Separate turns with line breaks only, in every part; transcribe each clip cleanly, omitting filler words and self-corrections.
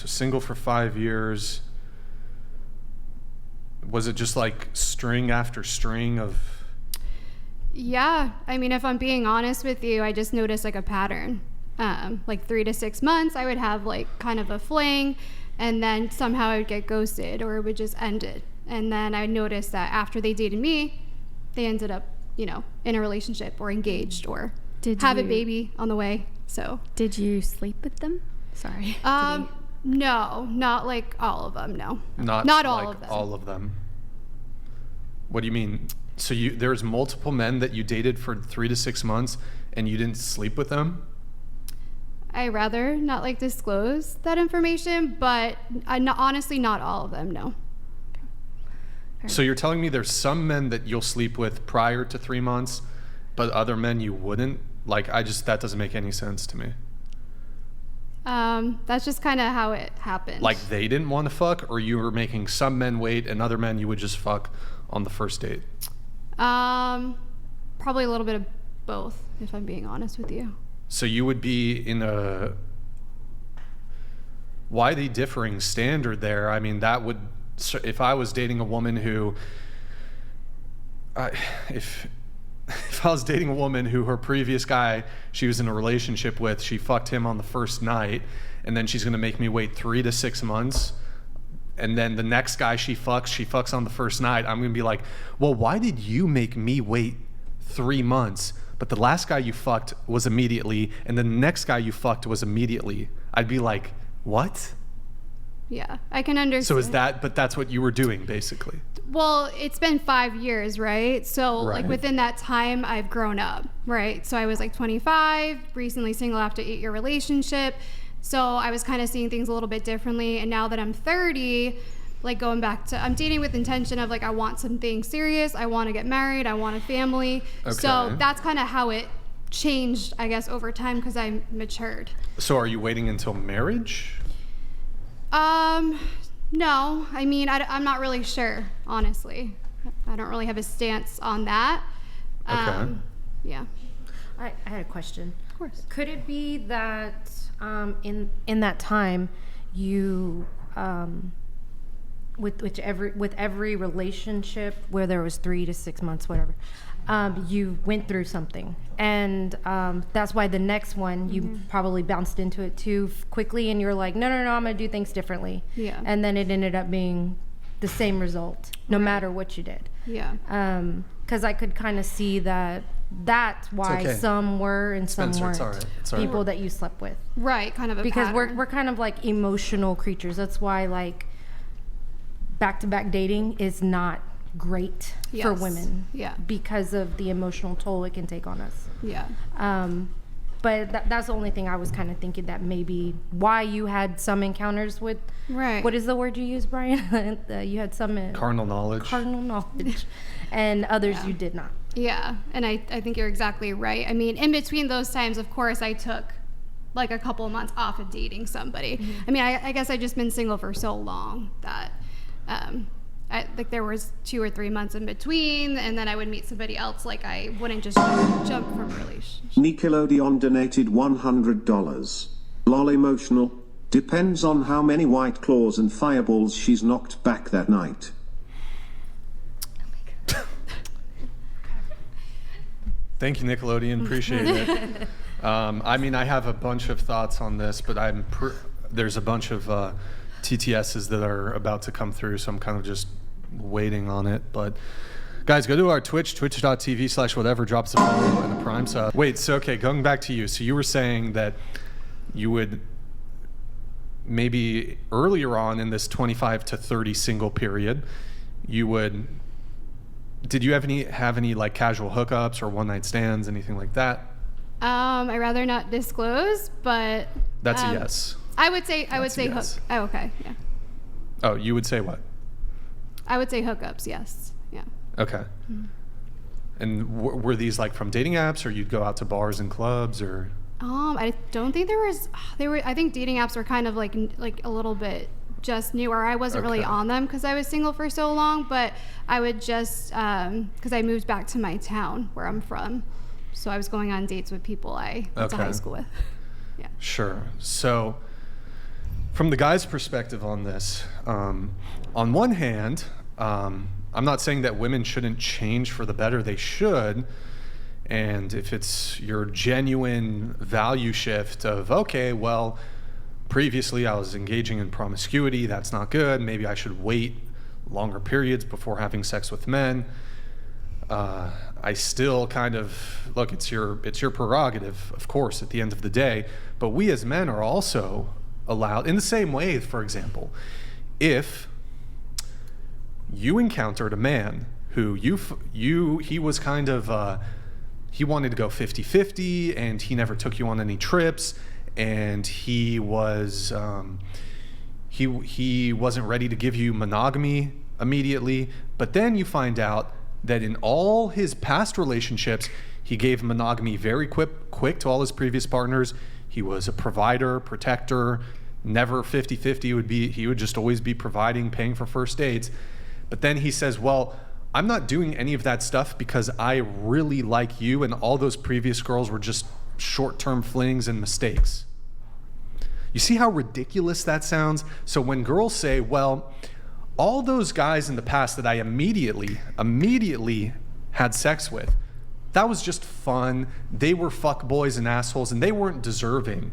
So single for 5 years. Was it just like string after string of...
Yeah, I mean, if I'm being honest with you, I just noticed like a pattern. Like 3 to 6 months, I would have like kind of a fling, and then somehow I would get ghosted or it would just end it. And then I noticed that after they dated me, they ended up, you know, in a relationship or engaged or have a baby on the way. So
did you sleep with them? Sorry.
No, not like all of them. No,
not
all
like
of them.
All of them. What do you mean? So there's multiple men that you dated for 3 to 6 months and you didn't sleep with them?
I rather not like disclose that information, but honestly, not all of them. No.
So you're telling me there's some men that you'll sleep with prior to 3 months, but other men you wouldn't? Like, that doesn't make any sense to me.
That's just kind of how it happened.
Like they didn't want to fuck, or you were making some men wait and other men you would just fuck on the first date?
Probably a little bit of both, if I'm being honest with you.
So you would be in a widely differing standard there. I mean, that would, if I was dating a woman who, if I was dating a woman who her previous guy she was in a relationship with, she fucked him on the first night, and then she's going to make me wait 3 to 6 months, and then the next guy she fucks on the first night, I'm going to be like, well, why did you make me wait 3 months, but the last guy you fucked was immediately, and then the next guy you fucked was immediately? I'd be like, what?
Yeah, I can understand.
So but that's what you were doing, basically.
Well, it's been 5 years, right? So like within that time, I've grown up, right? So I was like 25, recently single after 8-year relationship. So I was kind of seeing things a little bit differently. And now that I'm 30, like going back to, I'm dating with intention of like, I want something serious. I want to get married. I want a family. Okay. So that's kind of how it changed, I guess, over time because I matured.
So are you waiting until marriage?
No, I mean, I'm not really sure, honestly. I don't really have a stance on that.
Okay.
Yeah.
I had a question.
Of course.
Could it be that in that time you with every relationship where there was 3 to 6 months, whatever, you went through something, and that's why the next one you probably bounced into it too quickly, and you're like, no, I'm gonna do things differently.
Yeah.
And then it ended up being the same result, no matter what you did.
Yeah.
Because I could kind of see that's why some were and some weren't.
It's all right.
People that you slept with.
Right, kind of a
because
pattern.
we're kind of like emotional creatures. That's why like back-to-back dating is not great for women.
Yeah.
Because of the emotional toll it can take on us.
Yeah.
But that's the only thing I was kind of thinking, that maybe why you had some encounters with.
Right.
What is the word you use, Brian? You had some
carnal knowledge.
Carnal knowledge, and others you did not.
Yeah, and I think you're exactly right. I mean, in between those times, of course, I took like a couple of months off of dating somebody. Mm-hmm. I mean, I guess I just been single for so long that like there was 2 or 3 months in between, and then I would meet somebody else. Like I wouldn't just jump from a relationship.
Nickelodeon donated $100. Lol emotional. Depends on how many White Claws and fireballs she's knocked back that night.
Oh my God.
Thank you, Nickelodeon. Appreciate it. I mean, I have a bunch of thoughts on this, but there's a bunch of TTSs that are about to come through, so I'm kind of just waiting on it. But guys, go to our twitch.tv/whatever, drops a follow and a prime sub. Wait, so okay, going back to you. So you were saying that you would maybe earlier on in this 25 to 30 single period, did you have any like casual hookups or one night stands, anything like that?
I rather not disclose, but
that's a yes.
I would say
yes.
hook. Oh, okay, yeah.
Oh, you would say what?
I would say hookups, yes. Yeah.
Okay. Mm-hmm. And were these like from dating apps, or you'd go out to bars and clubs, or?
I don't think I think dating apps were kind of like a little bit just new, or I wasn't really on them because I was single for so long, but I would just, because I moved back to my town where I'm from. So I was going on dates with people I went to high school with. Yeah.
Sure. So From the guy's perspective on this, on one hand, I'm not saying that women shouldn't change for the better. They should. And if it's your genuine value shift of, okay, well, previously I was engaging in promiscuity, that's not good. Maybe I should wait longer periods before having sex with men. I still kind of, look, it's your prerogative, of course, at the end of the day. But we as men are also allowed, in the same way, for example, if you encountered a man who he was kind of, he wanted to go 50-50 and he never took you on any trips, and he was, he wasn't ready to give you monogamy immediately, but then you find out that in all his past relationships, he gave monogamy very quick to all his previous partners. He was a provider, protector, never 50-50. He would just always be providing, paying for first dates. But then he says, well, I'm not doing any of that stuff because I really like you, and all those previous girls were just short-term flings and mistakes. You see how ridiculous that sounds? So when girls say, well, all those guys in the past that I immediately had sex with, that was just fun. They were fuckboys and assholes, and they weren't deserving.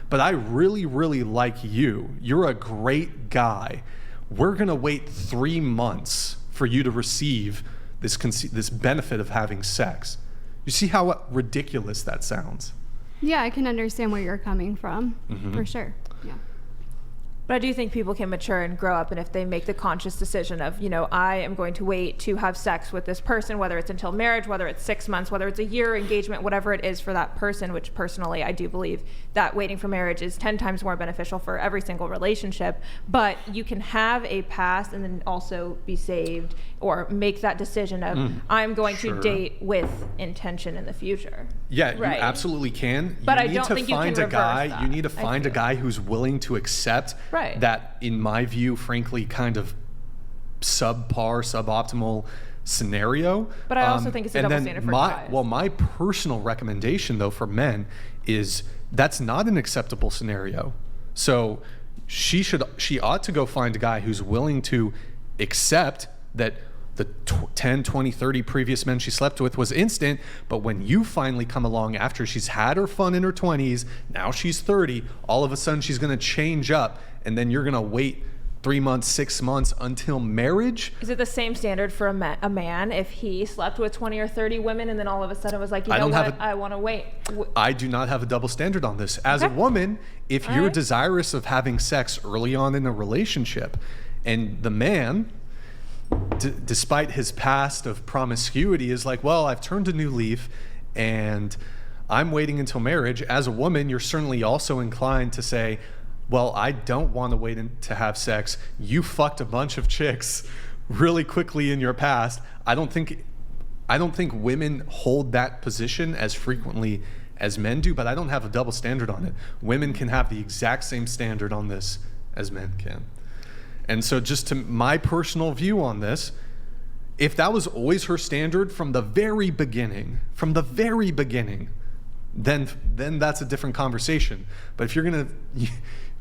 But I really, really like you. You're a great guy. We're gonna wait 3 months for you to receive this benefit of having sex. You see how ridiculous that sounds?
Yeah, I can understand where you're coming from, for sure. Yeah.
But I do think people can mature and grow up, and if they make the conscious decision of, you know, I am going to wait to have sex with this person, whether it's until marriage, whether it's 6 months, whether it's a year engagement, whatever it is for that person, which personally I do believe that waiting for marriage is 10 times more beneficial for every single relationship. But you can have a past and then also be saved, or make that decision of I'm going to date with intention in the future.
Yeah,
right.
You absolutely can.
But
you
I
need
don't
to
think you
find
can
a guy.
reverse that,
You need to find a guy who's willing to accept that, in my view, frankly, kind of suboptimal scenario.
But I also think it's a double standard for guys.
Well, my personal recommendation, though, for men is that's not an acceptable scenario. So she ought to go find a guy who's willing to accept that the 10, 20, 30 previous men she slept with was instant, but when you finally come along after she's had her fun in her 20s, now she's 30, all of a sudden she's going to change up, and then you're going to wait 3 months, 6 months until marriage.
Is it the same standard for a man if he slept with 20 or 30 women and then all of a sudden was like, you know what, I want to wait?
I do not have a double standard on this. As a woman, if you're desirous of having sex early on in a relationship, and the man, despite his past of promiscuity, is like, well, I've turned a new leaf and I'm waiting until marriage. As a woman, you're certainly also inclined to say, well, I don't want to wait to have sex. You fucked a bunch of chicks really quickly in your past. I don't think women hold that position as frequently as men do, but I don't have a double standard on it. Women can have the exact same standard on this as men can. And so just to my personal view on this, if that was always her standard from the very beginning, then that's a different conversation. But if you're going to,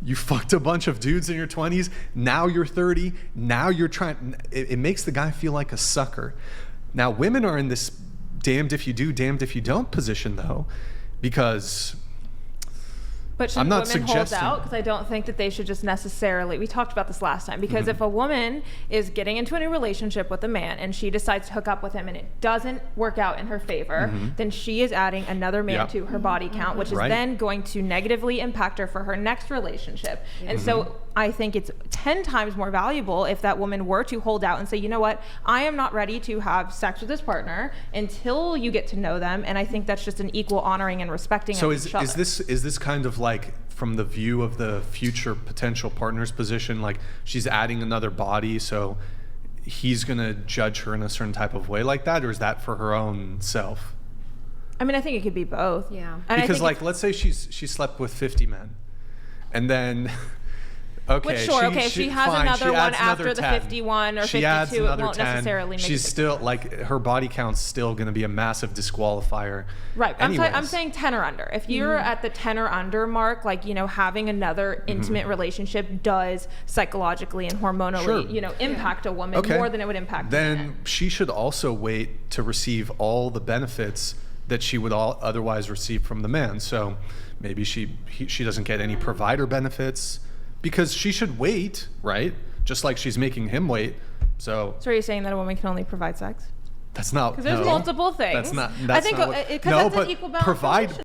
you fucked a bunch of dudes in your 20s, now you're 30, now you're trying, it makes the guy feel like a sucker. Now, women are in this damned if you do, damned if you don't position, though, because
But should women hold out? Because I don't think that they should just necessarily, we talked about this last time, because if a woman is getting into a new relationship with a man and she decides to hook up with him and it doesn't work out in her favor, then she is adding another man to her body count, which is then going to negatively impact her for her next relationship. And so I think it's 10 times more valuable if that woman were to hold out and say, you know what, I am not ready to have sex with this partner until you get to know them. And I think that's just an equal honoring and respecting of each other.
So is this kind of like from the view of the future potential partner's position, like she's adding another body, so he's going to judge her in a certain type of way like that, or is that for her own self?
I mean, I think it could be both.
Yeah.
And
because like, let's say she slept with 50 men, and then Okay,
Which, sure, okay, if she has
fine,
another
she
one
adds
after
another
the
10.
51 or
She adds
52, it
another
won't
10.
necessarily make
She's
a
still like her body count's still going to be a massive disqualifier.
Right.
Anyways.
I'm saying 10 or under. If you're at the 10 or under mark, like, you know, having another intimate relationship does psychologically and hormonally,
Sure.
you know, impact a woman more than it would impact a
then
man.
she should also wait to receive all the benefits that she would otherwise receive from the man. So maybe she doesn't get any provider benefits because she should wait, right? Just like she's making him wait. So
So are you saying that a woman can only provide sex?
that's not.
Because there's multiple things.
That's not.
I
That's
think
not what,
because that's
but
an equal balance
provide.
relationship.